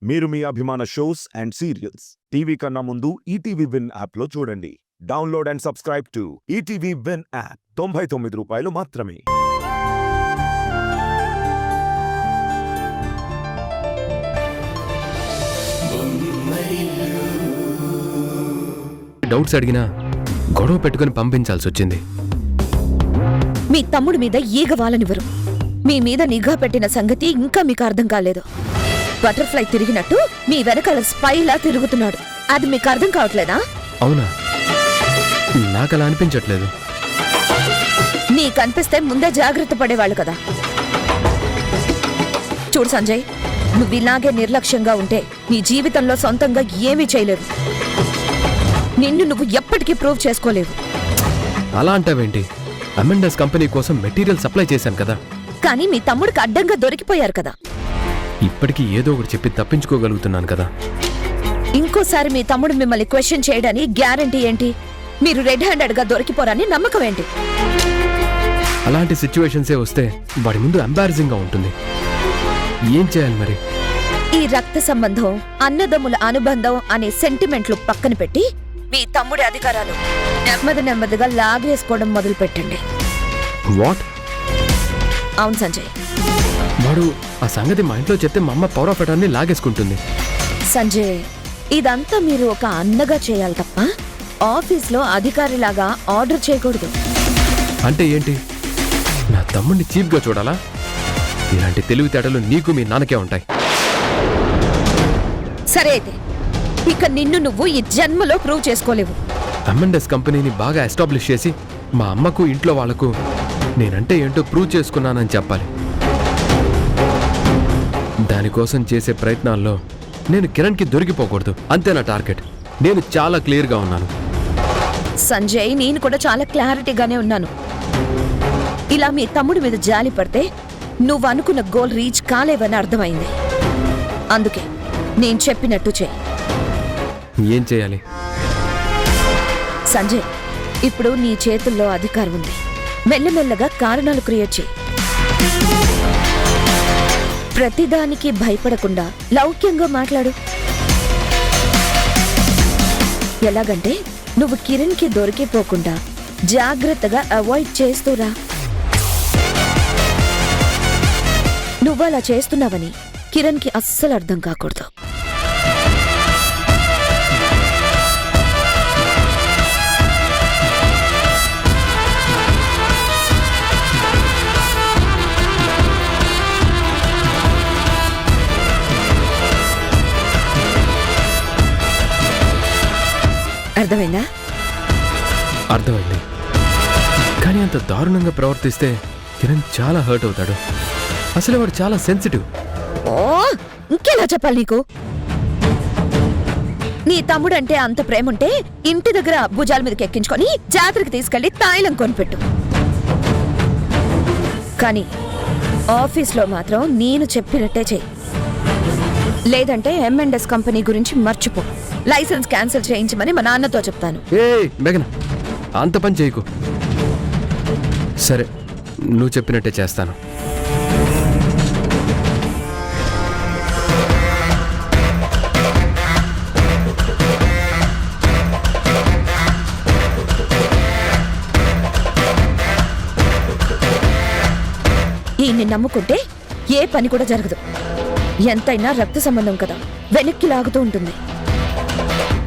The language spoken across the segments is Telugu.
మీరు మీ అభిమాన షోస్ అండ్ సీరియల్స్ టీవీ కన్నా ముందు ఈటీవీ విన్ యాప్లో చూడండి. Download and subscribe to ETV win app. 99 రూపాయలు మాత్రమే. డౌట్స్ అడిగినా గొడవ పెట్టుకుని పంపించాల్సి వచ్చింది. మీ తమ్ముడి మీద ఈగ వాలనివ్వరు. మీ మీద నిఘా పెట్టిన సంగతి ఇంకా మీకు అర్థం కాలేదు. బటర్ఫ్లై తిరిగినట్టు మీ వెనకాల స్పైలా తిరుగుతున్నాడు. అది మీకు అర్థం కావట్లేదా? అవునా? నాకలా అనిపించట్లేదు. నీకనిపిస్తే ముందే జాగ్రత్త పడేవాళ్ళు కదా. చూడు సంజయ్, నువ్వు ఇలాగే నిర్లక్ష్యంగా ఉంటే నీ జీవితంలో సొంతంగా ఏమీ చేయలేవు. నిన్ను నువ్వు ఎప్పటికీ ప్రూవ్ చేసుకోలేవు. అలా అంటావేంటి? అమెండస్ కంపెనీ కోసం మెటీరియల్ సప్లై చేశాను కదా. కానీ మీ తమ్ముడికి అడ్డంగా దొరికిపోయారు కదా. ఇప్పటికీ ఏదో ఒకటి చెప్పి తప్పించుకోగలుగుతున్నాను కదా. ఇంకోసారి మీ తమ్ముడు మిమ్మల్ని క్వశ్చన్ చేయడానికి గ్యారంటీ ఏంటి? మీరు రెడ్ హ్యాండెడ్ గా దొరికిపోరని నమ్మకం ఏంటి? అలాంటి సిచ్యువేషన్సే వస్తే వాడి ముందు ఎంబారసింగ్ గా ఉంటుంది. ఏం చేయాలి మరి? ఈ రక్త సంబంధం, అన్నదమ్ముల అనుబంధం అనే సెంటిమెంట్లు పక్కన పెట్టి మీ తమ్ముడి అధికారాలు నెమ్మదిగా లాగేసుకోవడం మొదలు పెట్టండి. వాట్? అవును సంజయ్. వాడు ఆ సంగతి మా ఇంట్లో చెప్తే మా అమ్మ పవర్ ఆఫ్ అటార్నీ లాగేసుకుంటుంది. సంజయ్, ఇదంతా మీరు ఒక అన్నగా చేయాలి తప్ప ఆఫీస్లో అధికారిలాగా ఆర్డర్ చేయకూడదు. అంటే ఏంటి? నా తమ్ముడిని చీప్ గా చూడాలా? ఇలాంటి తెలివితేటలు నీకు మీ నాన్నకే ఉంటాయి. సరే అయితే ఇక నిన్ను నువ్వు ఈ జన్మలో ప్రూవ్ చేసుకోలేవు. అమెండస్ కంపెనీని బాగా ఎస్టాబ్లిష్ చేసి మా అమ్మకు ఇంట్లో వాళ్లకు నేనంటే ఏంటో ప్రూవ్ చేసుకున్నానని చెప్పాలి. దానికోసం చేసే ప్రయత్నాల్లో నేను కిరణ్కి దొరికిపోకూడదు. అంతే నా టార్గెట్. నేను చాలా క్లియర్గా ఉన్నాను. సంజయ్, నేను కూడా చాలా క్లారిటీగానే ఉన్నాను. ఇలా మీ తమ్ముడి మీద జాలి పడితే నువ్వు అనుకున్న గోల్ రీచ్ కాలేవని అర్థమైంది. అందుకే నేను చెప్పినట్టు చెయ్యి. ఏం చేయాలి? సంజయ్, ఇప్పుడు నీ చేతుల్లో అధికారం ఉంది. మెల్లమెల్లగా కారణాలు క్రియేట్ చేయి. ప్రతిదానికి భయపడకుండా లౌక్యంగా మాట్లాడు. ఎలాగంటే నువ్వు కిరణ్కి దొరికిపోకుండా జాగ్రత్తగా అవాయిడ్ చేస్తూరా. నువ్వలా చేస్తున్నావని కిరణ్కి అస్సలు అర్థం కాకూడదు. అర్థమైందా? అర్థమైంది. కానీ అంత దారుణంగా ప్రవర్తిస్తే కిరణ్ చాలా హర్ట్ అవుతాడు. అసలు వాడు చాలా సెన్సిటివ్. ఓ, ఇంకెలా చెప్పాలి నీకు? నీ తమ్ముడంటే అంత ప్రేముంటే ఇంటి దగ్గర భుజాల మీదకి ఎక్కించుకొని జాతరకి తీసుకెళ్లి తాయిలం కొనిపెట్టు. కానీ ఆఫీస్లో మాత్రం నేను చెప్పినట్టే చెయ్యి. లేదంటే M&S కంపెనీ గురించి మర్చిపో. లైసెన్స్ క్యాన్సిల్ చేయించమని మా నాన్నతో చెప్తాను. మేఘన, అంత పని చేయకు. సరే, నువ్వు చెప్పినట్టే చేస్తాను. ఈయన్ని నమ్ముకుంటే ఏ పని కూడా జరగదు. ఎంతైనా రక్త సంబంధం కదా, వెనక్కి లాగుతూ ఉంటుంది.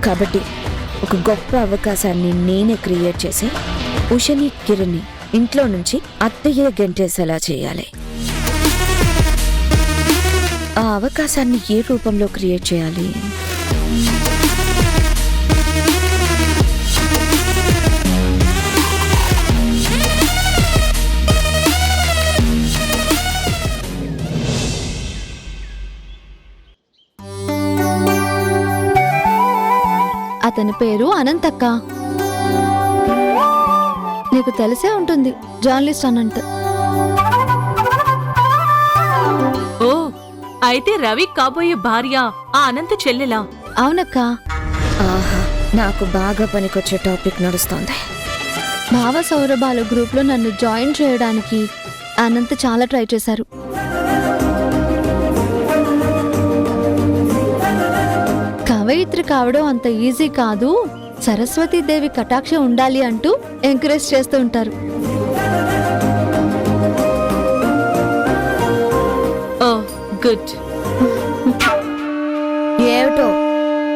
కాబట్టి ఒక గొప్ప అవకాశాన్ని నేనే క్రియేట్ చేసి ఉషని, కిరణ్ని ఇంట్లో నుంచి అత్తయ్య గెంటేసేలా చేయాలి. ఆ అవకాశాన్ని ఏ రూపంలో క్రియేట్ చేయాలి? అతని పేరు అనంతక్క. నీకు తెలిసే ఉంటుంది, జర్నలిస్ట్ అనంత్. ఓ, అయితే రవి కాబోయే భార్య ఆ అనంత చెల్లెలా? అవునక్క. ఆహా, నాకు బాగా పనికొచ్చే టాపిక్ నడుస్తోంది. భావ సౌరభాలు గ్రూప్లో నన్ను జాయిన్ చేయడానికి అనంత్ చాలా ట్రై చేశారు. సావిత్రి కావడం అంత ఈజీ కాదు, సరస్వతీదేవి కటాక్షం ఉండాలి అంటూ ఎంకరేజ్ చేస్తూ ఉంటారు. ఓ గుడ్. ఏమిటో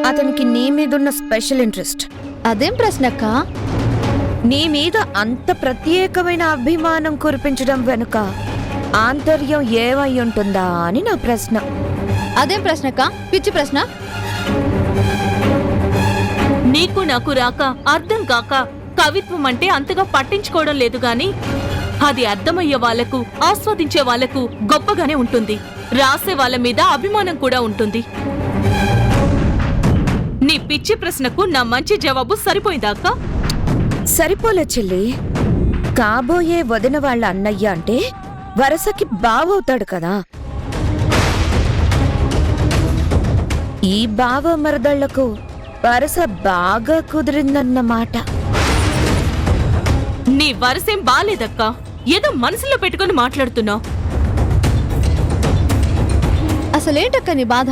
అతనికి నీ మీదున్న స్పెషల్ ఇంట్రెస్ట్. అదేం ప్రశ్నక్క? నీ మీద అంత ప్రత్యేకమైన అభిమానం కురిపించడం వెనుక ఆంతర్యం ఏమై ఉంటుందా అని నా ప్రశ్న. అదేం ప్రశ్నక్క? పిచ్చి ప్రశ్న. నీకు నాకు రాక అర్థం కాక కవిత్వం అంటే అంతగా పట్టించుకోవడం లేదు గాని అది అర్థమయ్యే వాళ్లకు, ఆస్వాదించే వాళ్లకు గొప్పగానే ఉంటుంది. రాసే వాళ్ళ మీద అభిమానం కూడా ఉంటుంది. నీ పిచ్చి ప్రశ్నకు నా మంచి జవాబు సరిపోయిందాకా? సరిపోలే చెల్లి. కాబోయే వదిన వాళ్ళ అన్నయ్య అంటే వరసకి బావవుతాడు కదా. ఈ బావ మరదళ్లకు వరస బాగా కుదిరిందన్నమాట. నీ వరసేం బాలేదక్కా, ఏదో మనసులో పెట్టుకుని మాట్లాడుతున్నావు. అసలేంటక్క నీ బాధ?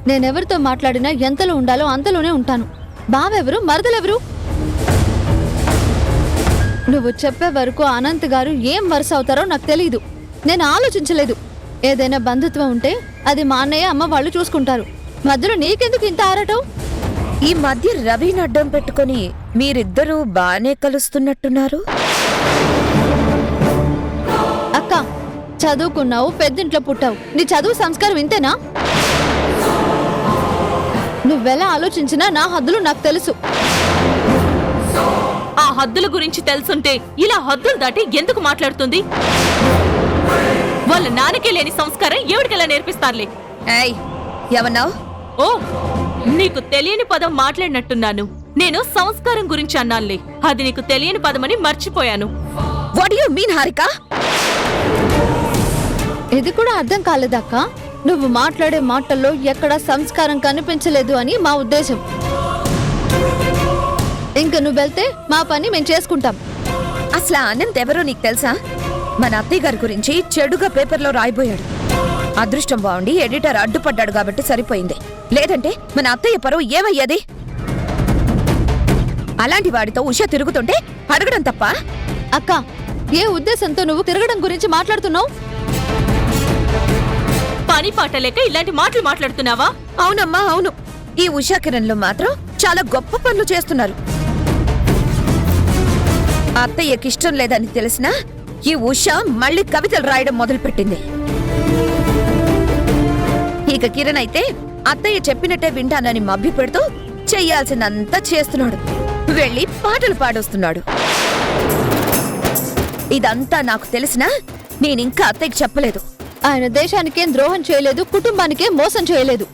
నేనెవరితో మాట్లాడినా ఎంతలో ఉండాలో అంతలోనే ఉంటాను. బావెవరు, మరదలెవరు? నువ్వు చెప్పే వరకు అనంత్ గారు ఏం వరుస అవుతారో నాకు తెలీదు. నేను ఆలోచించలేదు. ఏదైనా బంధుత్వం ఉంటే అది మా అన్నయ్య, అమ్మ వాళ్ళు చూసుకుంటారు. మధ్యలో నీకెందుకు ఇంత ఆరటం? ఈ మధ్య రవిని అడ్డం పెట్టుకుని మీరిద్దరూ బానే కలుస్తున్నట్టున్నారు. అక్క, చదువుకున్నావు, పెద్దింట్లో పుట్టావు, నీ చదువు సంస్కారం ఇంతేనా? నువ్వెలా ఆలోచించినా నా హద్దులు నాకు తెలుసు. ఆ హద్దుల గురించి తెలుసుంటే ఇలా హద్దులు దాటి ఎందుకు మాట్లాడుతుంది? వాళ్ళ నాన్నకే లేని సంస్కారం ఎవరికెలా నేర్పిస్తారులే. ఏయ్, ఏమన్నావ్? ఓ, నీకు తెలియని పదం మాట్లాడినట్టున్నాను. నేను సంస్కారం గురించి అన్నానులే, అది నీకు తెలియని పదమని మర్చిపోయాను. What you mean Harika? ఇది కూడా అర్థం కాలేదక్క. నువ్వు మాట్లాడే మాటల్లో ఎక్కడ సంస్కారం కనిపించలేదు అని మా ఉద్దేశం. ఇంక నువ్వు వెళ్తే మా పని మేము చేసుకుంటాం. అసలు అనంత్ ఎవరో నీకు తెలుసా? మన అత్తయ్య గారి గురించి చెడుగా పేపర్లో రాయిపోయాడు. అదృష్టం బాగుండి ఎడిటర్ అడ్డుపడ్డాడు కాబట్టి సరిపోయింది. లేదంటే మన అత్తయ్య పరువు ఏమయ్యేది? అలాంటి వాడితో ఉష తిరుగుతుంటే అడగడం తప్ప? అక్క, ఏ ఉద్దేశంతో నువ్వు తిరగడం గురించి మాట్లాడుతున్నావు? పని పాట లేక ఇలాంటి మాటలు మాట్లాడుతున్నావా? అవునమ్మా, అవును. ఈ ఉషా కిరణ్లు మాత్రం చాలా గొప్ప పనులు చేస్తున్నారు. అత్తయ్యకిష్టం లేదని తెలిసినా ఈ ఉష మళ్ళీ కవితలు రాయడం మొదలుపెట్టింది. ఇక కిరణ్ అయితే అత్తయ్య చెప్పినట్టే వింటానని మభ్య పెడుతూ చెయ్యాల్సిందంతా చేస్తున్నాడు. వెళ్ళి పాటలు పాడొస్తున్నాడు. ఇదంతా నాకు తెలిసినా నేనింకా అత్తయ్యకి చెప్పలేదు. ఆయన దేశానికేం ద్రోహం చేయలేదు, కుటుంబానికేం మోసం చేయలేదు.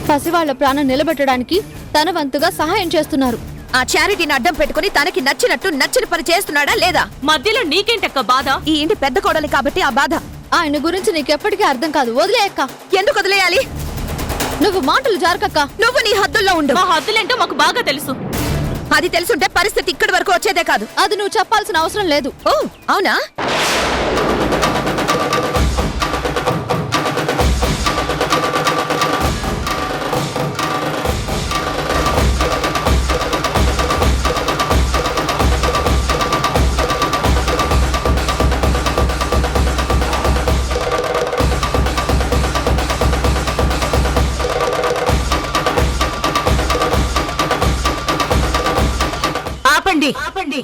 పసివాళ్ల ప్రాణం నిలబెట్టడానికి తన వంతుగా సహాయం చేస్తున్నారు. ఆ చారిటీని అడ్డం పెట్టుకుని తనకి నచ్చినట్టు నచ్చిన పని చేస్తున్నాడా లేదా? మధ్యలో నీకేంటక్క బాధ? ఈ ఇంటి పెద్ద కోడలి కాబట్టి ఆ బాధ. ఆయన గురించి నీకెప్పటికీ అర్థం కాదు. వదిలేయక్క. ఎందుకు వదిలేయాలి? నువ్వు మాటలు జారకక్క. నువ్వు నీ హద్దుల్లో ఉండు. మా హద్దులేంటో మాకు బాగా తెలుసు. అది తెలుసుంటే పరిస్థితి ఇక్కడి వరకు వచ్చేదే కాదు. అది నువ్వు చెప్పాల్సిన అవసరం లేదు. ఓ, అవునా? ఆపండి.